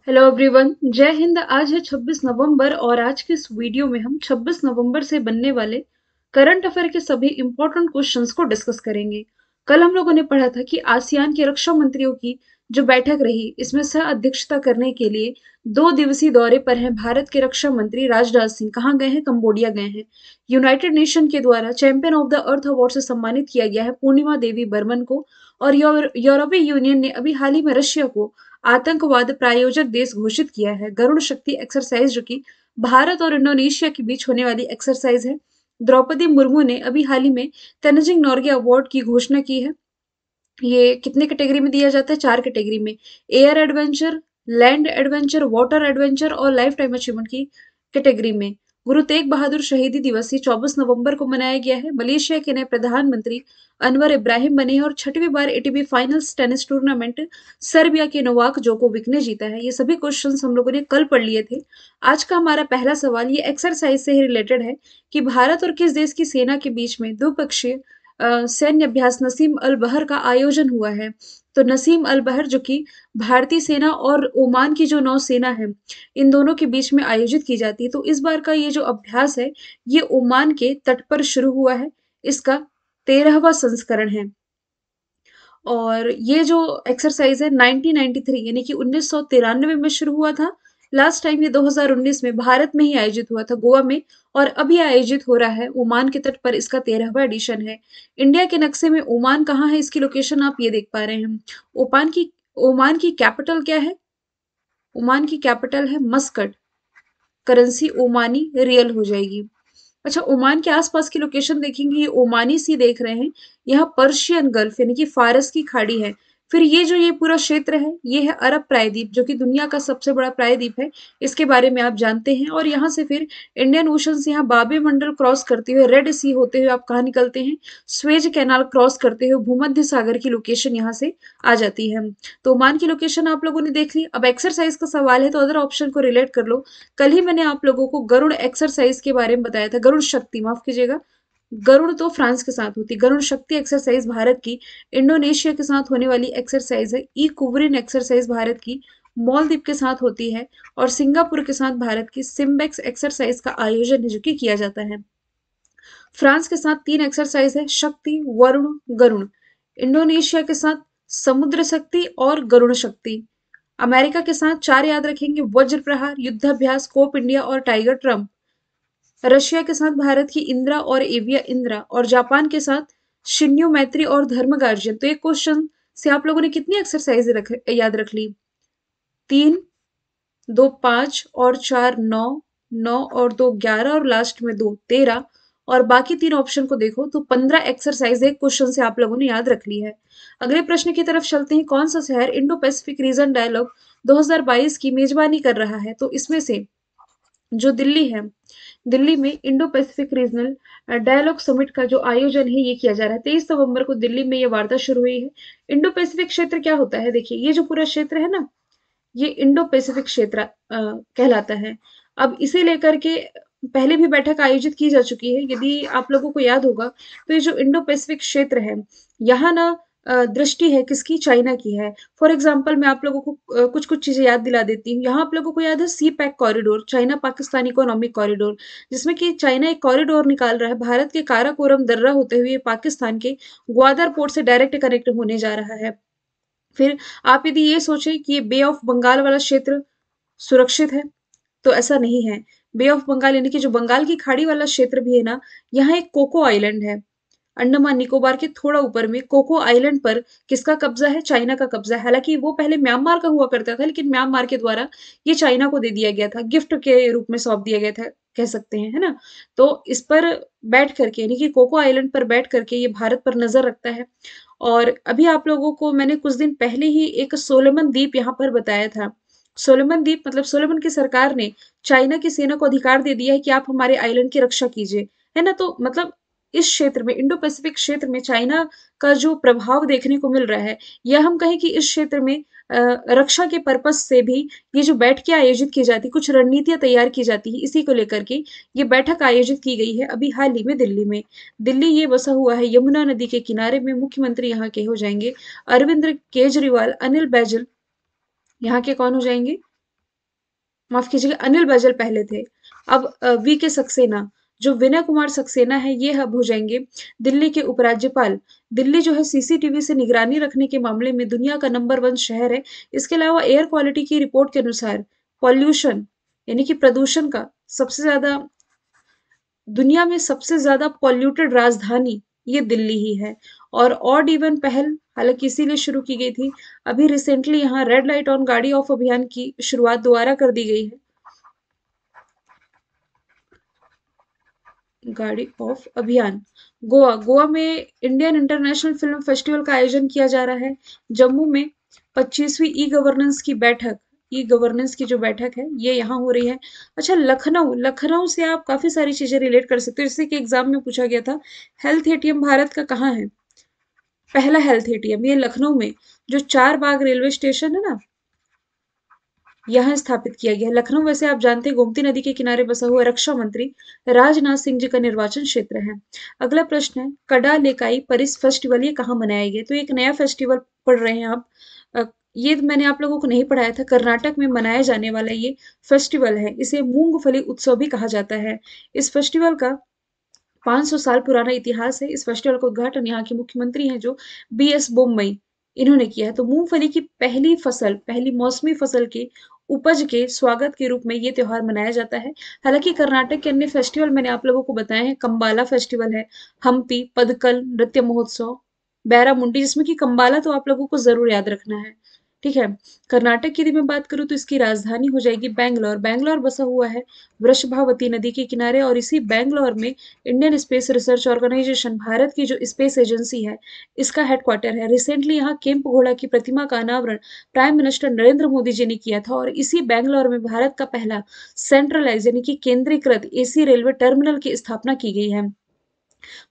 Hello everyone, जय हिंद। आज है 26 नवंबर और आज के इस वीडियो में हम 26 नवंबर से बनने वाले करंट अफेयर के सभी इंपॉर्टेंट क्वेश्चंस को डिस्कस करेंगे। कल हम लोगों ने पढ़ा था कि आसियान के रक्षा मंत्रियों की जो बैठक रही, इसमें सह अध्यक्षता करने के लिए 2 दिवसीय दौरे पर हैं भारत के रक्षा मंत्री राजनाथ सिंह। कहाँ गए हैं? कंबोडिया गए हैं। यूनाइटेड नेशन के द्वारा champion of the earth award से सम्मानित किया गया है पूर्णिमा देवी बर्मन को। और यूरोपीय यूनियन ने अभी हाल ही में रशिया को आतंकवाद प्रायोजक देश घोषित किया है। गरुड़ शक्ति एक्सरसाइज, जो कि भारत और इंडोनेशिया के बीच होने वाली एक्सरसाइज है। द्रौपदी मुर्मू ने अभी हाल ही में तेनजिंग नोर्गे अवार्ड की घोषणा की है। ये कितने कैटेगरी में दिया जाता है? 4 कैटेगरी में। Air adventure, land adventure, water adventure और लाइफ टाइम अचीवमेंट की कैटेगरी में। गुरु तेग बहादुर शहीदी दिवस ही 24 नवंबर को मनाया गया है। मलेशिया के नए प्रधानमंत्री अनवर इब्राहिम बने हैं और छठवीं बार ATP finals tennis tournament Serbia के नोवाक जोकोविक ने जीता है। ये सभी क्वेश्चंस हम लोगों ने कल पढ़ लिए थे। आज का हमारा पहला सवाल ये एक्सरसाइज से ही रिलेटेड है कि भारत और किस देश की सेना के बीच में द्विपक्षीय सैन्य अभ्यास नसीम अल बहर का आयोजन हुआ है। तो नसीम अल बहर, जो कि भारतीय सेना और ओमान की जो नौसेना है, इन दोनों के बीच में आयोजित की जाती है। तो इस बार का ये जो अभ्यास है, ये ओमान के तट पर शुरू हुआ है। इसका 13वां संस्करण है। और ये जो एक्सरसाइज है 1993 यानी कि 1993 में शुरू हुआ था। लास्ट टाइम ये 2019 में भारत में ही आयोजित हुआ था, गोवा में। और अभी आयोजित हो रहा है ओमान के तट पर। इसका 13वां एडिशन है। इंडिया के नक्शे में ओमान कहाँ है, इसकी लोकेशन आप ये देख पा रहे हैं। ओमान की कैपिटल क्या है? ओमान की कैपिटल है मस्कट। करेंसी ओमानी रियल हो जाएगी। अच्छा, ओमान के आसपास की लोकेशन देखेंगे, ये ओमानी सी देख रहे हैं। यहाँ पर्शियन गल्फ यानी कि फारस की खाड़ी है। फिर ये जो ये पूरा क्षेत्र है, ये है अरब प्रायद्वीप, जो कि दुनिया का सबसे बड़ा प्रायद्वीप है। इसके बारे में आप जानते हैं। और यहाँ से फिर इंडियन ओशन से यहाँ बाबे मंडल क्रॉस करते हुए रेड सी होते हुए आप कहाँ निकलते हैं? स्वेज कैनाल क्रॉस करते हुए भूमध्य सागर की लोकेशन यहाँ से आ जाती है। तो ओमान की लोकेशन आप लोगों ने देख ली। अब एक्सरसाइज का सवाल है, तो अदर ऑप्शन को रिलेट कर लो। कल ही मैंने आप लोगों को गरुड़ एक्सरसाइज के बारे में बताया था। गरुड़ शक्ति, माफ कीजिएगा, गरुड़ तो फ्रांस के साथ होती। गरुड़ शक्ति एक्सरसाइज भारत की इंडोनेशिया के साथ होने वाली एक्सरसाइज है। ई कुवरिन एक्सरसाइज भारत की मालदीव के साथ होती है। और सिंगापुर के साथ भारत की सिम्बेक्स एक्सरसाइज का आयोजन है, जो कि किया जाता है। फ्रांस के साथ 3 एक्सरसाइज है, शक्ति, वरुण, गरुण। इंडोनेशिया के साथ समुद्र शक्ति और गरुण शक्ति। अमेरिका के साथ 4 याद रखेंगे, वज्र प्रहार, युद्धाभ्यास, कोप इंडिया और टाइगर ट्रम्प। रशिया के साथ भारत की इंदिरा और एविया इंदिरा। और जापान के साथ शिन्यू मैत्री और धर्म गार्जियन। तो ये क्वेश्चन से आप लोगों ने कितनी एक्सरसाइज याद रख ली? 3, 2 5 और 4 9, 9 और 2 11 और लास्ट में 2 13। और बाकी 3 ऑप्शन को देखो तो 15 एक्सरसाइज एक क्वेश्चन से आप लोगों ने याद रख ली है। अगले प्रश्न की तरफ चलते हैं। कौन सा शहर इंडो पैसिफिक रीजन डायलॉग 2022 की मेजबानी कर रहा है? तो इसमें से जो दिल्ली है, दिल्ली में Indo Pacific regional dialogue summit का जो आयोजन है, ये किया जा रहा है। 23 नवंबर को दिल्ली में ये वार्ता शुरू हुई है। इंडो पैसिफिक क्षेत्र क्या होता है? देखिए, ये जो पूरा क्षेत्र है ना, ये इंडो पैसिफिक क्षेत्र कहलाता है। अब इसे लेकर के पहले भी बैठक आयोजित की जा चुकी है। यदि आप लोगों को याद होगा, तो ये जो इंडो पैसिफिक क्षेत्र है, यहाँ ना दृष्टि है किसकी? चाइना की है। फॉर एग्जाम्पल मैं आप लोगों को कुछ कुछ चीजें याद दिला देती हूँ। यहाँ आप लोगों को याद है CPEC corridor, China Pakistan economic corridor, जिसमें कि चाइना एक कॉरिडोर निकाल रहा है भारत के काराकोरम दर्रा होते हुए पाकिस्तान के ग्वादर पोर्ट से डायरेक्ट कनेक्ट होने जा रहा है। फिर आप यदि ये सोचें कि ये बे ऑफ बंगाल वाला क्षेत्र सुरक्षित है, तो ऐसा नहीं है। बे ऑफ बंगाल यानी कि जो बंगाल की खाड़ी वाला क्षेत्र भी है ना, यहाँ एक कोको आइलैंड है। अंडमान निकोबार के थोड़ा ऊपर में कोको आइलैंड पर किसका कब्जा है? चाइना का कब्जा है। हालांकि वो पहले म्यांमार का हुआ करता था, लेकिन म्यांमार के द्वारा ये चाइना को दे दिया गया था, गिफ्ट के रूप में सौंप दिया गया था, कह सकते हैं, है ना। तो इस पर बैठ करके यानी कि कोको आइलैंड पर बैठ करके ये भारत पर नजर रखता है। और अभी आप लोगों को मैंने कुछ दिन पहले ही एक सोलोमन द्वीप यहाँ पर बताया था। सोलोमन द्वीप मतलब सोलोमन की सरकार ने चाइना की सेना को अधिकार दे दिया है कि आप हमारे आइलैंड की रक्षा कीजिए, है ना। तो मतलब इस क्षेत्र में, इंडो पैसिफिक क्षेत्र में चाइना का जो प्रभाव देखने को मिल रहा है, या हम कहें कि इस क्षेत्र में रक्षा के पर्पज से भी ये जो बैठकें आयोजित की जाती, कुछ रणनीतियां तैयार की जाती है, इसी को लेकर के ये बैठक आयोजित की गई है अभी हाल ही में दिल्ली में। दिल्ली ये बसा हुआ है यमुना नदी के किनारे में। मुख्यमंत्री यहाँ के हो जाएंगे अरविंद केजरीवाल, अनिल बैजल यहाँ के कौन हो जाएंगे? माफ कीजिएगा, अनिल बैजल पहले थे। अब वी के सक्सेना, जो विनय कुमार सक्सेना है, ये अब हो जाएंगे दिल्ली के उपराज्यपाल। दिल्ली जो है सीसीटीवी से निगरानी रखने के मामले में दुनिया का नंबर 1 शहर है। इसके अलावा एयर क्वालिटी की रिपोर्ट के अनुसार पॉल्यूशन यानी कि प्रदूषण का सबसे ज्यादा, दुनिया में सबसे ज्यादा पॉल्यूटेड राजधानी ये दिल्ली ही है। और ऑड इवन पहल हालांकि इसीलिए शुरू की गई थी। अभी रिसेंटली यहाँ रेड लाइट ऑन गाड़ी ऑफ अभियान की शुरुआत दोबारा कर दी गई है। गाड़ी ऑफ अभियान। गोवा, गोवा में इंडियन इंटरनेशनल फिल्म फेस्टिवल का आयोजन किया जा रहा है। जम्मू में 25वीं ई गवर्नेंस की बैठक, ई गवर्नेंस की जो बैठक है ये यहाँ हो रही है। अच्छा, लखनऊ, लखनऊ से आप काफी सारी चीजें रिलेट कर सकते हो, जैसे कि एग्जाम में पूछा गया था हेल्थ एटीएम भारत का कहाँ है। पहला हेल्थ एटीएम ये लखनऊ में, जो चार बाग रेलवे स्टेशन है ना, यहाँ स्थापित किया गया है। लखनऊ वैसे आप जानते हैं गोमती नदी के किनारे बसा हुआ रक्षा मंत्री राजनाथ सिंह जी का निर्वाचन क्षेत्र है। अगला प्रश्न है, कड़ा लेकाई परिस फेस्टिवल ये कहाँ मनाया गया? तो एक नया फेस्टिवल पढ़ रहे हैं आप। अ, ये मैंने आप लोगों को नहीं पढ़ाया था। कर्नाटक में मनाया जाने वाला ये फेस्टिवल है। इसे मूंगफली उत्सव भी कहा जाता है। इस फेस्टिवल का 500 साल पुराना इतिहास है। इस फेस्टिवल का उद्घाटन यहाँ के मुख्यमंत्री हैं जो बीएस बोम्मई, इन्होंने किया है। तो मूंगफली की पहली फसल, पहली मौसमी फसल के उपज के स्वागत के रूप में ये त्योहार मनाया जाता है। हालांकि कर्नाटक के अन्य फेस्टिवल मैंने आप लोगों को बताए हैं। कंबाला फेस्टिवल है, हम्पी पदकल नृत्य महोत्सव, बैरामुंडी, जिसमें कि कंबाला तो आप लोगों को जरूर याद रखना है। ठीक है। कर्नाटक की यदि मैं बात करूँ तो इसकी राजधानी हो जाएगी बैंगलोर। बैंगलोर बसा हुआ है वृषभावती नदी के किनारे, और इसी बैंगलोर में Indian Space Research Organisation, Bharat की जो स्पेस एजेंसी है, इसका हेडक्वार्टर है। रिसेंटली यहाँ केम्प घोड़ा की प्रतिमा का अनावरण प्राइम मिनिस्टर नरेंद्र मोदी जी ने किया था। और इसी बैंगलोर में भारत का पहला सेंट्रलाइज यानी कि केंद्रीकृत एसी रेलवे टर्मिनल की स्थापना की गई है।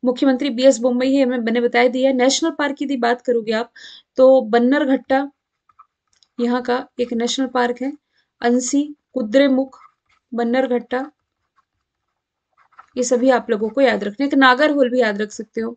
मुख्यमंत्री बीएस बोम्मई है, मैंने बताया दिया है। नेशनल पार्क की यदि बात करोगे आप तो बन्नर घट्टा यहाँ का एक नेशनल पार्क है। अंसी, कुद्रेमुख, बन्नर घट्टा, ये सभी आप लोगों को याद रखना है। एक नागरहोल भी याद रख सकते हो,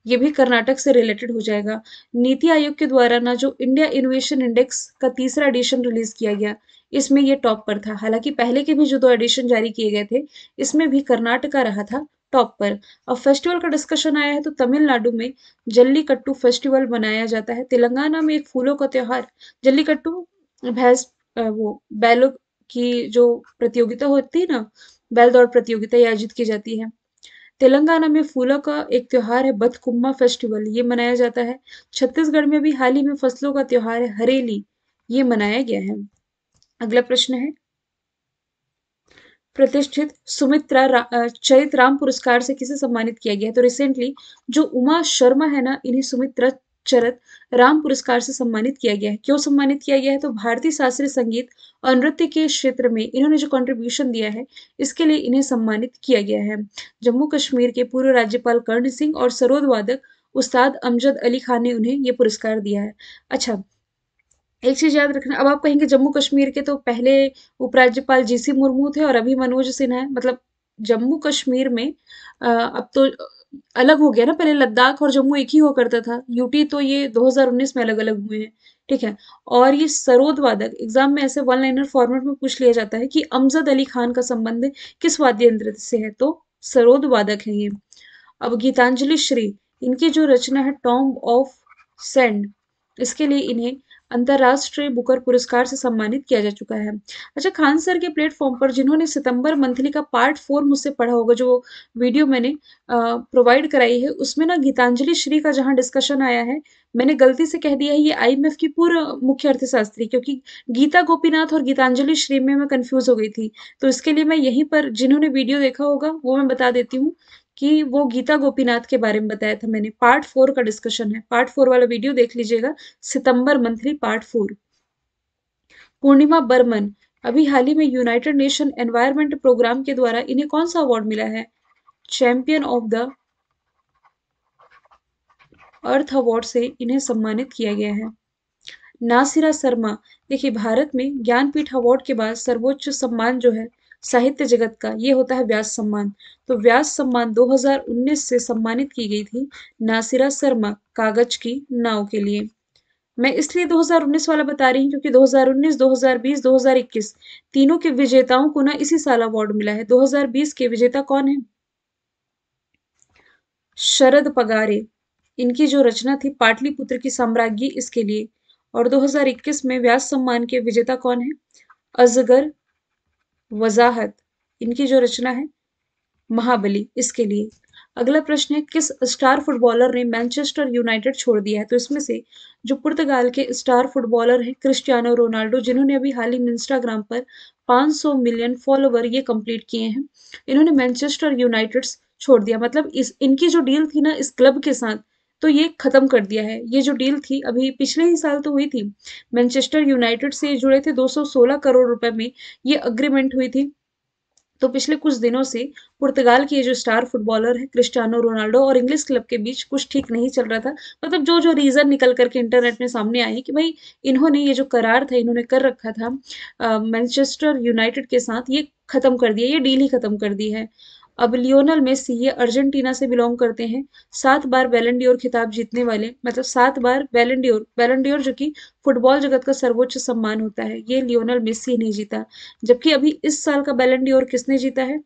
ये भी कर्नाटक से रिलेटेड हो जाएगा। नीति आयोग के द्वारा ना जो इंडिया इनोवेशन इंडेक्स का तीसरा एडिशन रिलीज किया गया, इसमें ये टॉप पर था। हालांकि पहले के भी जो 2 एडिशन जारी किए गए थे, इसमें भी कर्नाटका रहा था टॉप पर। अब फेस्टिवल का डिस्कशन आया है तो तमिलनाडु में जल्लीकट्टू फेस्टिवल मनाया जाता है। तेलंगाना में एक फूलों का त्योहार जल्लीकट्टू, भैंस वो बैलों की जो प्रतियोगिता होती है ना, बैल दौड़ प्रतियोगिता, ये आयोजित की जाती है। तेलंगाना में फूलों का एक त्योहार है बथकुम्मा फेस्टिवल, ये मनाया जाता है। छत्तीसगढ़ में भी हाल ही में फसलों का त्योहार है हरेली, ये मनाया गया है। अगला प्रश्न है, प्रतिष्ठित सुमित्रा चरित राम पुरस्कार से किसे सम्मानित किया गया है? तो रिसेंटली जो उमा शर्मा है ना, इन्हें सुमित्रा चरित राम पुरस्कार से सम्मानित किया गया है। क्यों सम्मानित किया गया है? तो भारतीय शास्त्रीय संगीत और नृत्य के क्षेत्र में इन्होंने जो कंट्रीब्यूशन दिया है, इसके लिए इन्हें सम्मानित किया गया है। जम्मू कश्मीर के पूर्व राज्यपाल कर्ण सिंह और सरोद वादक उस्ताद अमजद अली खान ने उन्हें ये पुरस्कार दिया है। अच्छा, एक चीज याद रखना, अब आप कहेंगे जम्मू कश्मीर के तो पहले उपराज्यपाल जीसी मुर्मू थे और अभी मनोज सिन्हा है। मतलब जम्मू कश्मीर में अब तो अलग हो गया ना, पहले लद्दाख और जम्मू एक ही हुआ करता था। यूटी तो ये 2019 में अलग अलग हुए हैं। ठीक है। और ये सरोद वादक, एग्जाम में ऐसे वन लाइनर फॉर्मेट में पूछ लिया जाता है कि अमजद अली खान का संबंध किस वाद्य यंत्र से है, तो सरोद वादक है ये। अब गीतांजलि श्री, इनकी जो रचना है टॉम्ब ऑफ सेंड, इसके लिए इन्हें अंतरराष्ट्रीय बुकर पुरस्कार से सम्मानित किया जा चुका है। अच्छा, खान सर के प्लेटफॉर्म पर जिन्होंने सितंबर मंथली का पार्ट 4 मुझसे पढ़ा होगा, जो वीडियो मैंने प्रोवाइड कराई है, उसमें ना गीतांजलि श्री का जहाँ डिस्कशन आया है, मैंने गलती से कह दिया है ये आईएमएफ की पूर्व मुख्य अर्थशास्त्री, क्योंकि गीता गोपीनाथ और गीतांजलि श्री में मैं कंफ्यूज हो गई थी। तो इसके लिए मैं यहीं पर, जिन्होंने वीडियो देखा होगा वो मैं बता देती हूँ कि वो गीता गोपीनाथ के बारे में बताया था मैंने। पार्ट 4 का डिस्कशन है, पार्ट 4 वाला वीडियो देख लीजिएगा, सितंबर मंथली पार्ट 4। पूर्णिमा बर्मन, अभी हाल ही में यूनाइटेड नेशन एनवायरनमेंट प्रोग्राम के द्वारा इन्हें कौन सा अवार्ड मिला है? Champion of the earth award से इन्हें सम्मानित किया गया है। नासिरा शर्मा, देखिए भारत में ज्ञानपीठ अवार्ड के बाद सर्वोच्च सम्मान जो है साहित्य जगत का, ये होता है व्यास सम्मान। तो व्यास सम्मान 2019 से सम्मानित की गई थी नासिरा शर्मा कागज की नाव के लिए। मैं इसलिए 2019 वाला बता रही हूँ क्योंकि 2019, 2020, 2021 तीनों के विजेताओं को ना इसी साल अवार्ड मिला है। 2020 के विजेता कौन है? शरद पगारे। इनकी जो रचना थी पाटलिपुत्र की साम्राज्ञी, इसके लिए। और 2021 में व्यास सम्मान के विजेता कौन है? अजगर वजाहत। इनकी जो रचना है महाबली, इसके लिए। अगला प्रश्न है, किस स्टार फुटबॉलर ने मैनचेस्टर यूनाइटेड छोड़ दिया है? तो इसमें से जो पुर्तगाल के स्टार फुटबॉलर हैं क्रिस्टियानो रोनाल्डो, जिन्होंने अभी हाल ही में इंस्टाग्राम पर 500 मिलियन फॉलोवर ये कंप्लीट किए हैं, इन्होंने मैनचेस्टर यूनाइटेड छोड़ दिया। मतलब इस इनकी जो डील थी ना इस क्लब के साथ, तो ये खत्म कर दिया है। ये जो डील थी अभी पिछले ही साल तो हुई थी, मैनचेस्टर यूनाइटेड से जुड़े थे 216 करोड़ रुपए में ये अग्रीमेंट हुई थी। तो पिछले कुछ दिनों से पुर्तगाल के जो स्टार फुटबॉलर है क्रिस्टियानो रोनाल्डो और इंग्लिश क्लब के बीच कुछ ठीक नहीं चल रहा था। मतलब जो जो रीजन निकल करके इंटरनेट में सामने आए कि भाई इन्होंने ये जो करार था इन्होंने कर रखा था मैनचेस्टर यूनाइटेड के साथ, ये खत्म कर दिया, ये डील ही खत्म कर दी है। अब लियोनल मेसी ये अर्जेंटीना से बिलोंग करते हैं, 7 बार बैलन डी'ओर खिताब जीतने वाले, मतलब 7 बार बैलन डी'ओर जो कि फुटबॉल जगत का सर्वोच्च सम्मान होता है, ये लियोनल मेसी ने जीता। जबकि अभी इस साल का बैलन डी'ओर किसने जीता है?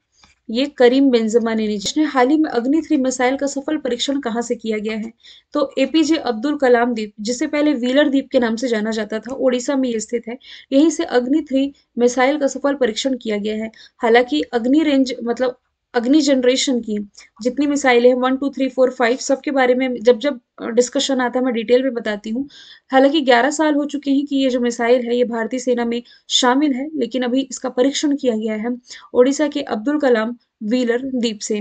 ये करीम बेंजेमा ने नहीं, जिसने हाल ही में अग्नि 3 मिसाइल का सफल परीक्षण कहाँ से किया गया है? तो एपीजे अब्दुल कलाम द्वीप, जिसे पहले व्हीलर द्वीप के नाम से जाना जाता था, ओडिशा में ये स्थित है। यहीं से अग्नि 3 मिसाइल का सफल परीक्षण किया गया है। हालांकि अग्नि रेंज मतलब अग्नि जनरेशन की जितनी मिसाइलें हैं 1, 2, 3, 4, 5 सबके बारे में जब जब डिस्कशन आता है मैं डिटेल में बताती हूँ। हालांकि 11 साल हो चुके हैं कि ये जो मिसाइल है ये भारतीय सेना में शामिल है, लेकिन अभी इसका परीक्षण किया गया है ओडिशा के अब्दुल कलाम व्हीलर द्वीप से।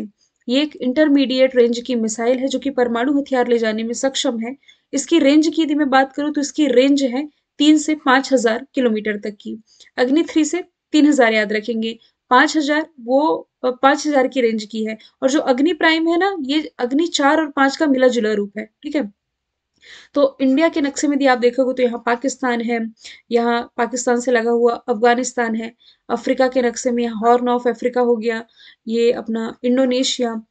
ये एक इंटरमीडिएट रेंज की मिसाइल है जो कि परमाणु हथियार ले जाने में सक्षम है। इसकी रेंज की यदि मैं बात करूं तो इसकी रेंज है 3 से 5 हजार किलोमीटर तक की। अग्नि 3 से 3 हजार याद रखेंगे, 5 हजार वो 5 हजार की रेंज की है। और जो अग्नि प्राइम है ना ये अग्नि 4 और 5 का मिला जुला रूप है, ठीक है। तो इंडिया के नक्शे में यदि आप देखोगे तो यहाँ पाकिस्तान है, यहाँ पाकिस्तान से लगा हुआ अफगानिस्तान है। अफ्रीका के नक्शे में यहाँ हॉर्न ऑफ अफ्रीका हो गया, ये अपना इंडोनेशिया,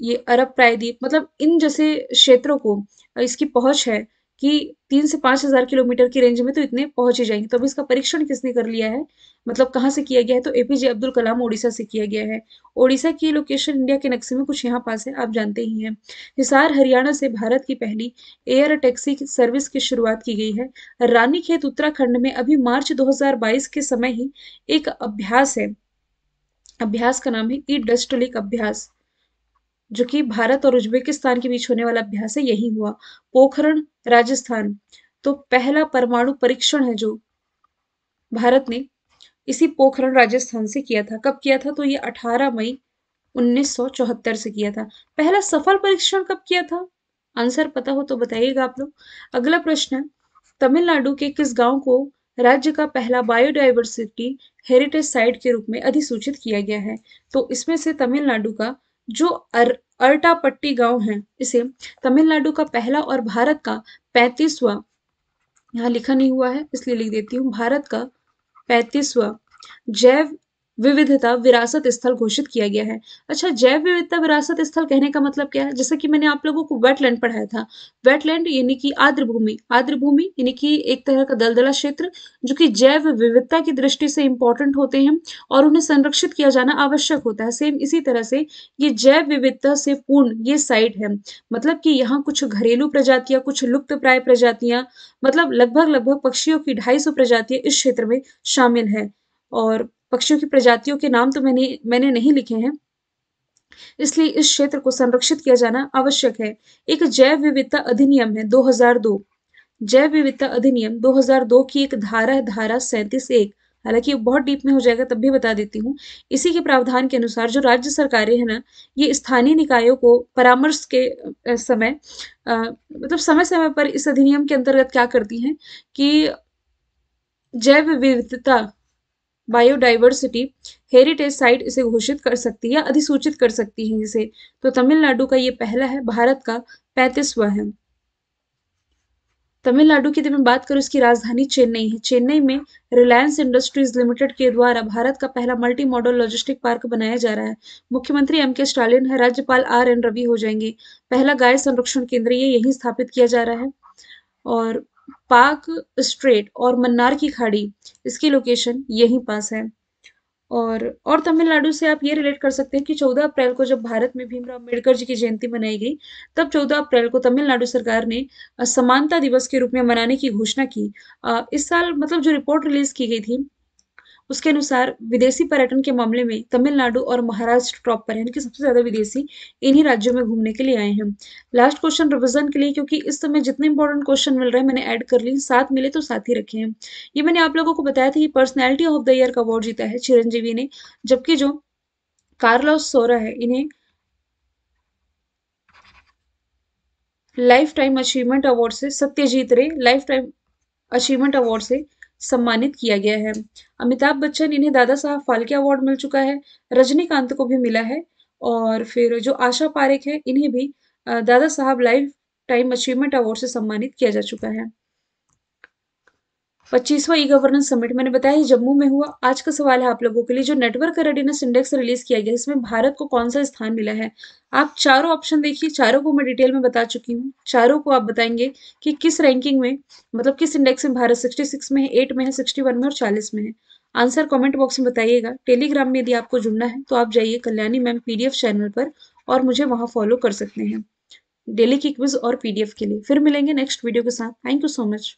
ये अरब प्रायद्वीप, मतलब इन जैसे क्षेत्रों को इसकी पहुंच है कि 3 से 5 हजार किलोमीटर की रेंज में तो इतने पहुंच ही जाएंगे। तो अभी इसका परीक्षण किसने कर लिया है, मतलब कहाँ से किया गया है? तो एपीजे अब्दुल कलाम ओडिशा से किया गया है। ओडिशा की लोकेशन इंडिया के नक्शे में कुछ यहाँ पास है, आप जानते ही हैं। हिसार हरियाणा से भारत की पहली एयर टैक्सी की सर्विस की शुरुआत की गई है। रानीखेत उत्तराखंड में अभी मार्च 2022 के समय ही एक अभ्यास है, अभ्यास का नाम है ई डस्टलिक अभ्यास, जो कि भारत और उज्बेकिस्तान के बीच होने वाला अभ्यास है, यही हुआ। पोखरण राजस्थान, तो पहला परमाणु परीक्षण है जो भारत ने इसी पोखरण राजस्थान से किया था। कब किया था? तो ये 18 मई 1974 से किया था। पहला सफल परीक्षण कब किया था? आंसर पता हो तो बताइएगा आप लोग। अगला प्रश्न है, तमिलनाडु के किस गांव को राज्य का पहला बायोडायवर्सिटी हेरिटेज साइट के रूप में अधिसूचित किया गया है? तो इसमें से तमिलनाडु का जो अरटापट्टी गांव है, इसे तमिलनाडु का पहला और भारत का 35वां, यहाँ लिखा नहीं हुआ है इसलिए लिख देती हूँ, भारत का 35वां जैव विविधता विरासत स्थल घोषित किया गया है। अच्छा, जैव विविधता विरासत स्थल कहने का मतलब क्या है? जैसे कि मैंने आप लोगों को वेटलैंड पढ़ाया था। वेटलैंड यानी कि आर्द्र भूमि, आर्द्र भूमि यानी कि एक तरह का दलदला क्षेत्र जो कि जैव विविधता की दृष्टि से इंपॉर्टेंट होते हैं और उन्हें संरक्षित किया जाना आवश्यक होता है। सेम इसी तरह से ये जैव विविधता से पूर्ण ये साइट है, मतलब कि यहाँ कुछ घरेलू प्रजातियां, कुछ लुप्त प्राय प्रजातियां, मतलब लगभग लगभग पक्षियों की 250 प्रजातियां इस क्षेत्र में शामिल है। और पक्षियों की प्रजातियों के नाम तो मैंने नहीं लिखे हैं, इसलिए इस क्षेत्र को संरक्षित किया जाना आवश्यक है। एक जैव विविधता अधिनियम है 2002, जैव विविधता अधिनियम 2002 की एक धारा है, धारा 37(1). हालांकि ये बहुत डीप में हो जाएगा तब भी बता देती हूँ। इसी के प्रावधान के अनुसार जो राज्य सरकारें हैं ना, ये स्थानीय निकायों को परामर्श के समय मतलब समय समय पर इस अधिनियम के अंतर्गत क्या करती हैं कि जैव विविधता बायोडाइवर्सिटी हेरिटेज साइट इसे घोषित कर सकती है या अधिसूचित कर सकती है इसे। तो तमिलनाडु का ये पहला है, भारत का 35वां है। तमिलनाडु की यदि मैं बात करूँ, इसकी राजधानी चेन्नई है। चेन्नई में रिलायंस इंडस्ट्रीज लिमिटेड के द्वारा भारत का पहला मल्टी मॉडल लॉजिस्टिक पार्क बनाया जा रहा है। मुख्यमंत्री एम के स्टालिन है, राज्यपाल RN रवि हो जाएंगे। पहला गाय संरक्षण केंद्र ये यहीं स्थापित किया जा रहा है। और पाक स्ट्रेट और मन्नार की खाड़ी, इसकी लोकेशन यहीं पास है। और तमिलनाडु से आप ये रिलेट कर सकते हैं कि 14 अप्रैल को जब भारत में भीमराव अम्बेडकर जी की जयंती मनाई गई, तब 14 अप्रैल को तमिलनाडु सरकार ने समानता दिवस के रूप में मनाने की घोषणा की। इस साल मतलब जो रिपोर्ट रिलीज की गई थी, उसके अनुसार विदेशी पर्यटन के मामले में तमिलनाडु और महाराष्ट्र टॉप पर है, यानी कि सबसे ज्यादा विदेशी इन्हीं राज्यों में घूमने के लिए आए हैं। लास्ट क्वेश्चन रिवीजन के लिए, क्योंकि इस समय जितने इंपॉर्टेंट क्वेश्चन मिल रहे हैं मैंने ऐड कर ली, 7 मिले तो 7 ही रखे हैं। ये मैंने आप लोगों को बताया था कि पर्सनैलिटी ऑफ द ईयर का अवार्ड जीता है चिरंजीवी ने, जबकि जो कार्लोस सोरा है, इन्हें लाइफ टाइम अचीवमेंट अवार्ड से, सत्यजीत रे लाइफ टाइम अचीवमेंट अवार्ड से सम्मानित किया गया है। अमिताभ बच्चन, इन्हें दादा साहब फाल्के अवार्ड मिल चुका है। रजनीकांत को भी मिला है। और फिर जो आशा पारेख है, इन्हें भी Dada Saheb life time achievement award से सम्मानित किया जा चुका है। 25वां ई गवर्नेंस समिट मैंने बताया ही जम्मू में हुआ। आज का सवाल है आप लोगों के लिए, जो नेटवर्क रेडीनेस इंडेक्स रिलीज किया गया, इसमें भारत को कौन सा स्थान मिला है? आप चारों ऑप्शन देखिए, चारों को मैं डिटेल में बता चुकी हूँ। चारों को आप बताएंगे कि किस रैंकिंग में, मतलब किस इंडेक्स में भारत 66 में है, 8 में है, 61 में और 40 में है। आंसर कमेंट बॉक्स में बताइएगा। टेलीग्राम में यदि आपको जुड़ना है तो आप जाइए कल्याणी मैम पीडीएफ चैनल पर और मुझे वहां फॉलो कर सकते हैं डेली की क्विज और पीडीएफ के लिए। फिर मिलेंगे नेक्स्ट वीडियो के साथ। Thank you so much.